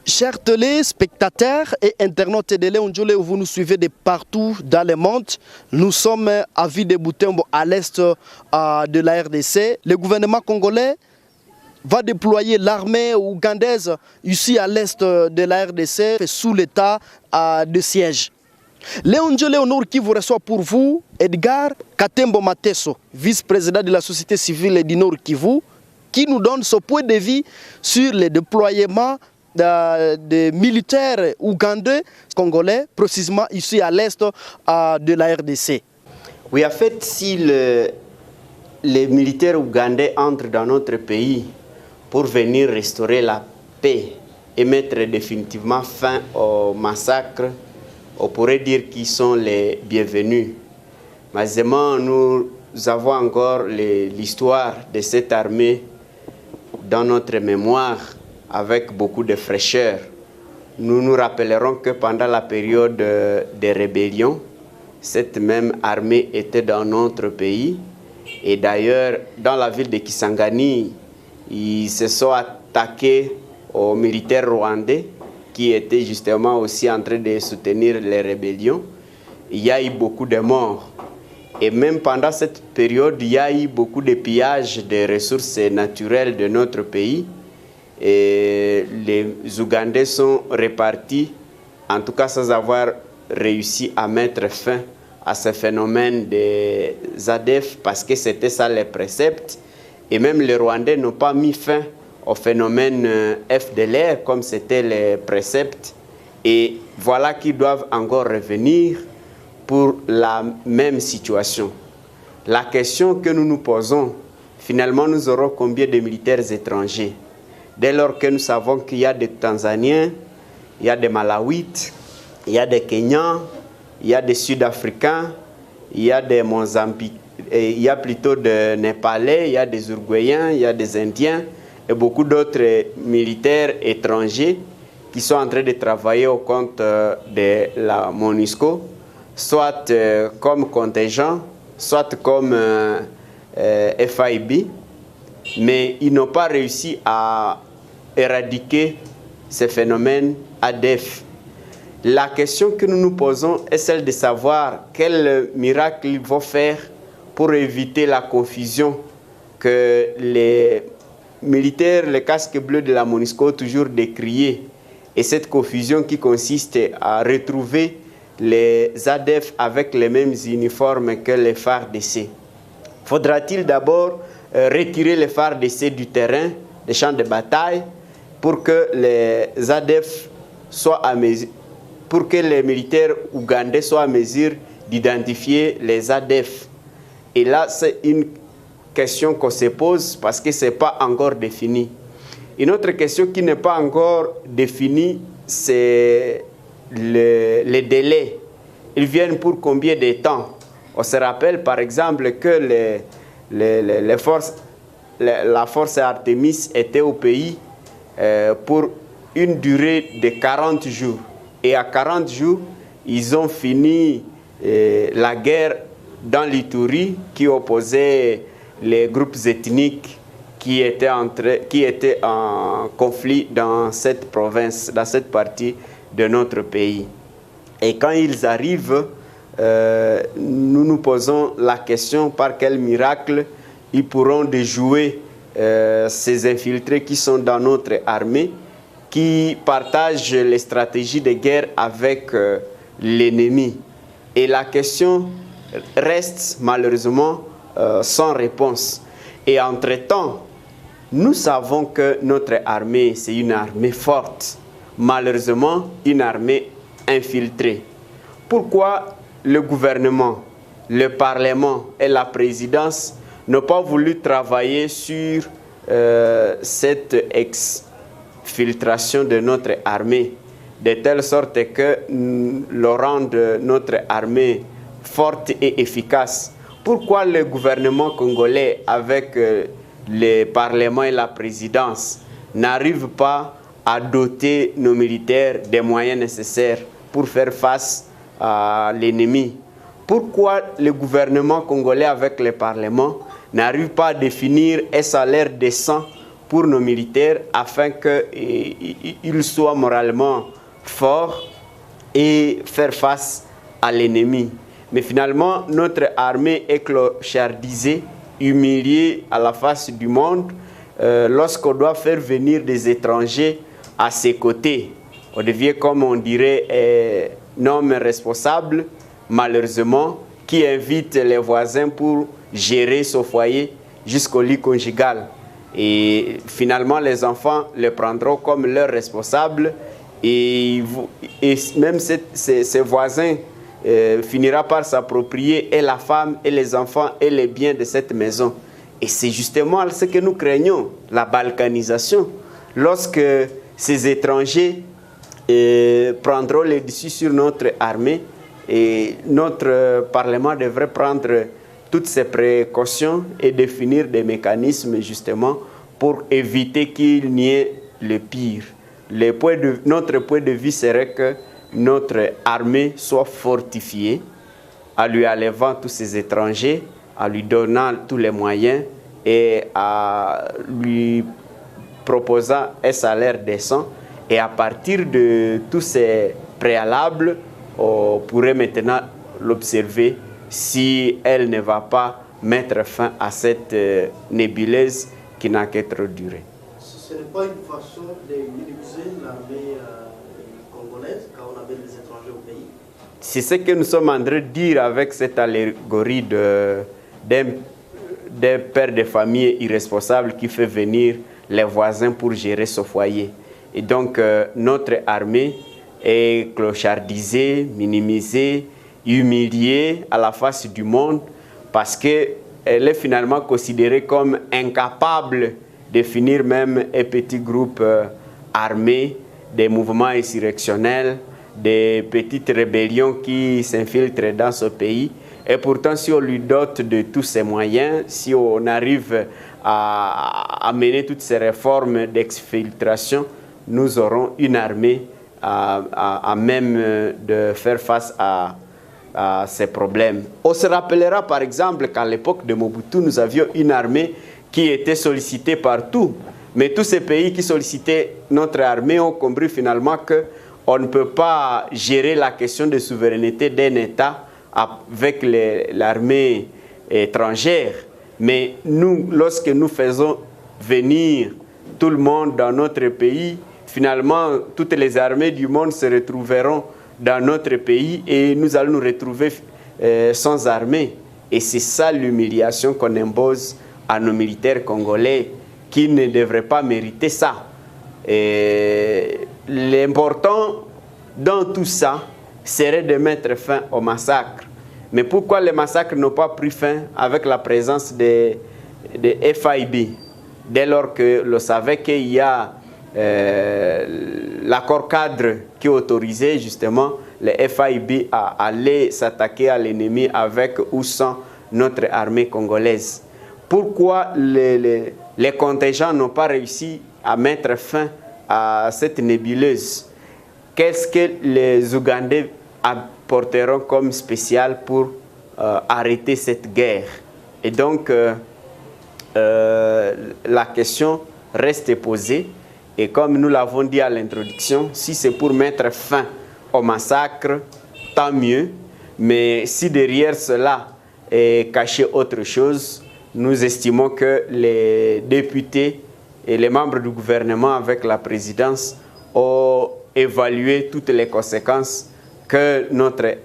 Chers téléspectateurs et internautes de Léon Djolé, vous nous suivez de partout dans le monde. Nous sommes à Ville de Butembo, à l'est de la RDC. Le gouvernement congolais va déployer l'armée ougandaise ici à l'est de la RDC sous l'état de siège. Léon Djolé au Nord qui vous reçoit pour vous, Edgar Katembo Mateso, vice-président de la société civile du Nord Kivu, qui nous donne son point de vue sur le déploiement des militaires ougandais, congolais, précisément ici à l'est de la RDC. Oui, en fait, si les militaires ougandais entrent dans notre pays pour venir restaurer la paix et mettre définitivement fin au massacre, on pourrait dire qu'ils sont les bienvenus. Malheureusement, nous avons encore l'histoire de cette armée dans notre mémoire avec beaucoup de fraîcheur. Nous nous rappellerons que pendant la période des rébellions, cette même armée était dans notre pays. Et d'ailleurs, dans la ville de Kisangani, ils se sont attaqués aux militaires rwandais qui étaient justement aussi en train de soutenir les rébellions. Il y a eu beaucoup de morts. Et même pendant cette période, il y a eu beaucoup de pillages des ressources naturelles de notre pays. Et les Ougandais sont repartis, en tout cas sans avoir réussi à mettre fin à ce phénomène des ADF, parce que c'était ça les préceptes. Et même les Rwandais n'ont pas mis fin au phénomène FDLR comme c'était les préceptes. Et voilà qu'ils doivent encore revenir pour la même situation. La question que nous nous posons, finalement nous aurons combien de militaires étrangers? Dès lors que nous savons qu'il y a des Tanzaniens, il y a des Malawites, il y a des Kenyans, il y a des Sud-Africains, il y a des Mozambiques, il y a plutôt des Népalais, il y a des Uruguayens, il y a des Indiens et beaucoup d'autres militaires étrangers qui sont en train de travailler au compte de la MONUSCO, soit comme contingent, soit comme FIB. Mais ils n'ont pas réussi à éradiquer ce phénomène ADF. La question que nous nous posons est celle de savoir quel miracle ils vont faire pour éviter la confusion que les militaires, les casques bleus de la MONUSCO ont toujours décrié. Et cette confusion qui consiste à retrouver les ADF avec les mêmes uniformes que les FARDC. Faudra-t-il d'abord retirer les FARDC du terrain, des champs de bataille, pour que les ADF soient à mesure, pour que les militaires ougandais soient à mesure d'identifier les ADF. Et là, c'est une question qu'on se pose parce que ce n'est pas encore défini. Une autre question qui n'est pas encore définie, c'est les délais. Ils viennent pour combien de temps? On se rappelle par exemple que la force Artemis était au pays pour une durée de 40 jours. Et à 40 jours, ils ont fini la guerre dans l'Ituri qui opposait les groupes ethniques qui étaient en conflit dans cette province, dans cette partie de notre pays. Et quand ils arrivent, nous nous posons la question par quel miracle ils pourront déjouer ces infiltrés qui sont dans notre armée, qui partagent les stratégies de guerre avec l'ennemi. Et la question reste malheureusement sans réponse. Et entre-temps, nous savons que notre armée, c'est une armée forte. Malheureusement, une armée infiltrée. Pourquoi le gouvernement, le Parlement et la présidence n'ont pas voulu travailler sur cette exfiltration de notre armée, de telle sorte que le rende notre armée forte et efficace? Pourquoi le gouvernement congolais, avec le Parlement et la présidence, n'arrive pas à doter nos militaires des moyens nécessaires pour faire face à l'ennemi? Pourquoi le gouvernement congolais avec le Parlement n'arrive pas à définir un salaire décent pour nos militaires afin qu'ils soient moralement forts et faire face à l'ennemi. Mais finalement, notre armée est clochardisée, humiliée à la face du monde lorsqu'on doit faire venir des étrangers à ses côtés. On devient, comme on dirait, un homme responsable, malheureusement, qui invite les voisins pour gérer son foyer jusqu'au lit conjugal. Et finalement, les enfants le prendront comme leur responsable et même ces voisins finira par s'approprier et la femme et les enfants et les biens de cette maison. Et c'est justement ce que nous craignons, la balkanisation. Lorsque ces étrangers prendront le dessus sur notre armée, et notre Parlement devrait prendre toutes ces précautions et définir des mécanismes justement pour éviter qu'il n'y ait le pire. Notre point de vue serait que notre armée soit fortifiée en lui enlevant tous ces étrangers, en lui donnant tous les moyens et à lui proposant un salaire décent. Et à partir de tous ces préalables, on pourrait maintenant l'observer si elle ne va pas mettre fin à cette nébuleuse qui n'a qu'à trop durer. Ce n'est pas une façon de minimiser l'armée congolaise quand on avait des étrangers au pays? C'est ce que nous sommes en train de dire avec cette allégorie d'un père de famille irresponsable qui fait venir les voisins pour gérer son foyer. Et donc, notre armée est clochardisée, minimisée, humiliée à la face du monde parce qu'elle est finalement considérée comme incapable de finir même un petit groupe armé, des mouvements insurrectionnels, des petites rébellions qui s'infiltrent dans ce pays. Et pourtant, si on lui dote de tous ces moyens, si on arrive à mener toutes ces réformes d'exfiltration, nous aurons une armée à même de faire face à ces problèmes. On se rappellera par exemple qu'à l'époque de Mobutu, nous avions une armée qui était sollicitée partout. Mais tous ces pays qui sollicitaient notre armée ont compris finalement qu'on ne peut pas gérer la question de souveraineté d'un État avec l'armée étrangère. Mais nous, lorsque nous faisons venir tout le monde dans notre pays, finalement, toutes les armées du monde se retrouveront dans notre pays et nous allons nous retrouver sans armée. Et c'est ça l'humiliation qu'on impose à nos militaires congolais qui ne devraient pas mériter ça. L'important dans tout ça serait de mettre fin au massacre. Mais pourquoi les massacres n'ont pas pris fin avec la présence des FIB? Dès lors que l'on savait qu'il y a l'accord cadre qui autorisait justement les FIB à aller s'attaquer à l'ennemi avec ou sans notre armée congolaise. Pourquoi les contingents n'ont pas réussi à mettre fin à cette nébuleuse? Qu'est-ce que les Ougandais apporteront comme spécial pour arrêter cette guerre? Et donc, la question reste posée. Et comme nous l'avons dit à l'introduction, si c'est pour mettre fin au massacre, tant mieux. Mais si derrière cela est caché autre chose, nous estimons que les députés et les membres du gouvernement avec la présidence ont évalué toutes les conséquences que notre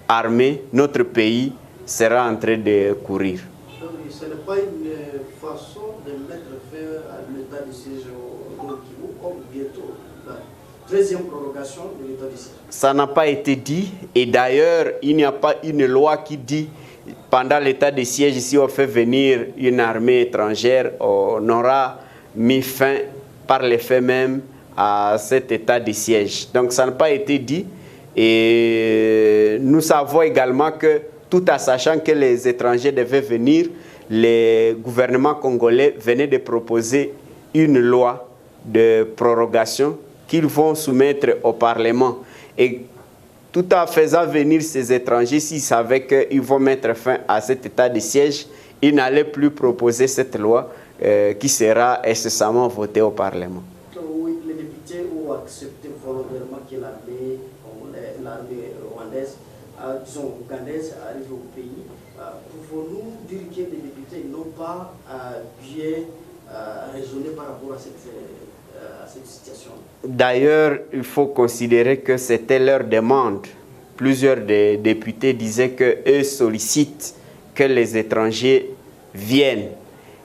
armée, notre pays sera en train de courir. Donc, ce n'est pas une façon de mettre fin à l'état de siège au Nord Kivu, comme bientôt la 13e prolongation de l'état de siège. Ça n'a pas été dit, et d'ailleurs, il n'y a pas une loi qui dit pendant l'état de siège, si on fait venir une armée étrangère, on aura mis fin par les faits même à cet état de siège. Donc ça n'a pas été dit, et nous savons également que tout en sachant que les étrangers devaient venir, le gouvernement congolais venait de proposer une loi de prorogation qu'ils vont soumettre au Parlement. Et tout en faisant venir ces étrangers, s'ils savaient qu'ils vont mettre fin à cet état de siège, ils n'allaient plus proposer cette loi. qui sera incessamment voté au Parlement. Oui, les députés ont accepté volontairement que l'armée rwandaise, disons ougandaise, arrive au pays. Pouvons-nous dire que les députés n'ont pas bien raisonné par rapport à cette situation? D'ailleurs, il faut considérer que c'était leur demande. Plusieurs des députés disaient qu'eux sollicitent que les étrangers viennent.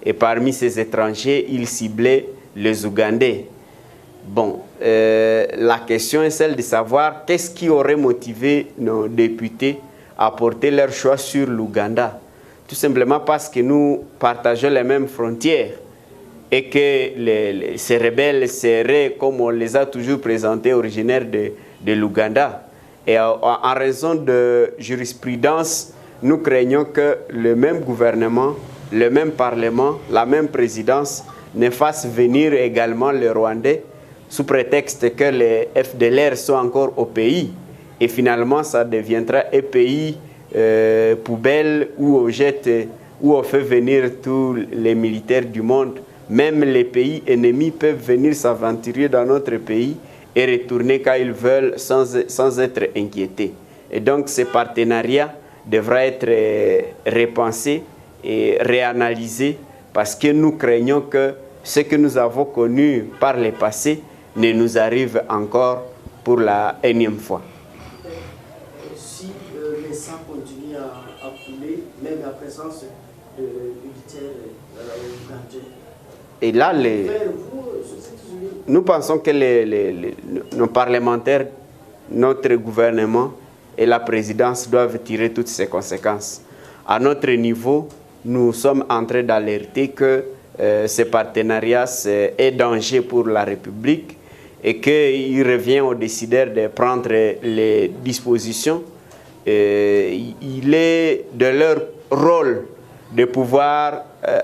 Et parmi ces étrangers, ils ciblaient les Ougandais. Bon, la question est celle de savoir qu'est-ce qui aurait motivé nos députés à porter leur choix sur l'Ouganda. Tout simplement parce que nous partageons les mêmes frontières et que ces rebelles seraient, comme on les a toujours présentés, originaires de l'Ouganda. Et en raison de jurisprudence, nous craignons que le même gouvernement, le même parlement, la même présidence ne fasse venir également les Rwandais sous prétexte que les FDLR sont encore au pays. Et finalement, ça deviendra un pays poubelle où on fait venir tous les militaires du monde. Même les pays ennemis peuvent venir s'aventurer dans notre pays et retourner quand ils veulent sans être inquiétés. Et donc, ce partenariat devra être repensé et réanalysé parce que nous craignons que ce que nous avons connu par le passé ne nous arrive encore pour la énième fois. Si les sangs continuent à couler, même en présence de militaires ougandais, et là, nous pensons que nos parlementaires, notre gouvernement et la présidence doivent tirer toutes ces conséquences. À notre niveau, nous sommes en train d'alerter que ce partenariat est danger pour la République et qu'il revient aux décideurs de prendre les dispositions. Il est de leur rôle de pouvoir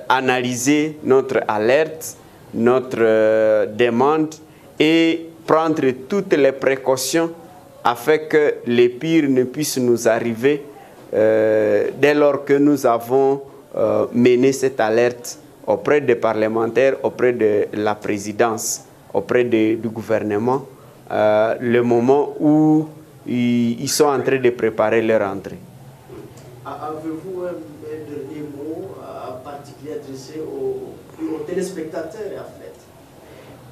analyser notre alerte, notre demande et prendre toutes les précautions afin que les pires ne puissent nous arriver dès lors que nous avons mené cette alerte auprès des parlementaires, auprès de la présidence, auprès du gouvernement, le moment où ils sont en train de préparer leur entrée. Avez-vous un dernier mot particulier adressé aux téléspectateurs en fait?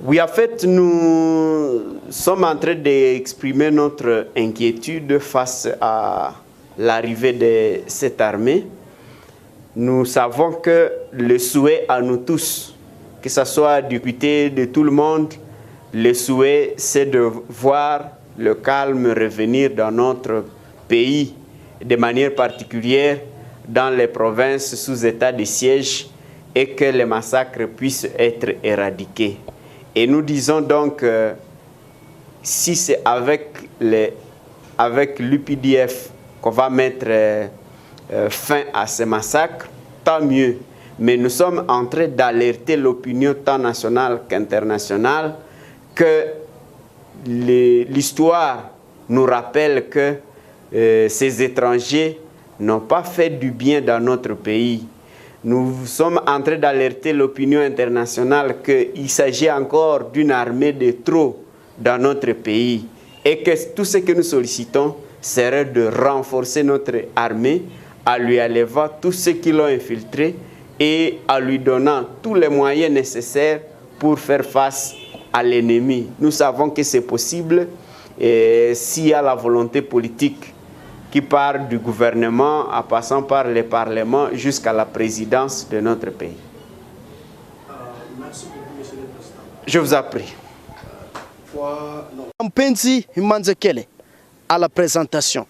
Oui, en fait, nous sommes en train d'exprimer notre inquiétude face à l'arrivée de cette armée. Nous savons que le souhait à nous tous, que ce soit du côté de tout le monde, le souhait c'est de voir le calme revenir dans notre pays, de manière particulière dans les provinces sous état de siège et que les massacres puissent être éradiqués. Et nous disons donc, si c'est avec l'UPDF qu'on va mettre fin à ces massacres, tant mieux. Mais nous sommes en train d'alerter l'opinion tant nationale qu'internationale que l'histoire nous rappelle que ces étrangers n'ont pas fait du bien dans notre pays. Nous sommes en train d'alerter l'opinion internationale qu'il s'agit encore d'une armée de trop dans notre pays et que tout ce que nous sollicitons serait de renforcer notre armée en lui enlevant tous ceux qui l'ont infiltré et en lui donnant tous les moyens nécessaires pour faire face à l'ennemi. Nous savons que c'est possible s'il y a la volonté politique qui part du gouvernement en passant par le Parlement jusqu'à la présidence de notre pays. Merci beaucoup, Monsieur le Président. Je vous en prie. Mpenzi Himanzekele à la présentation.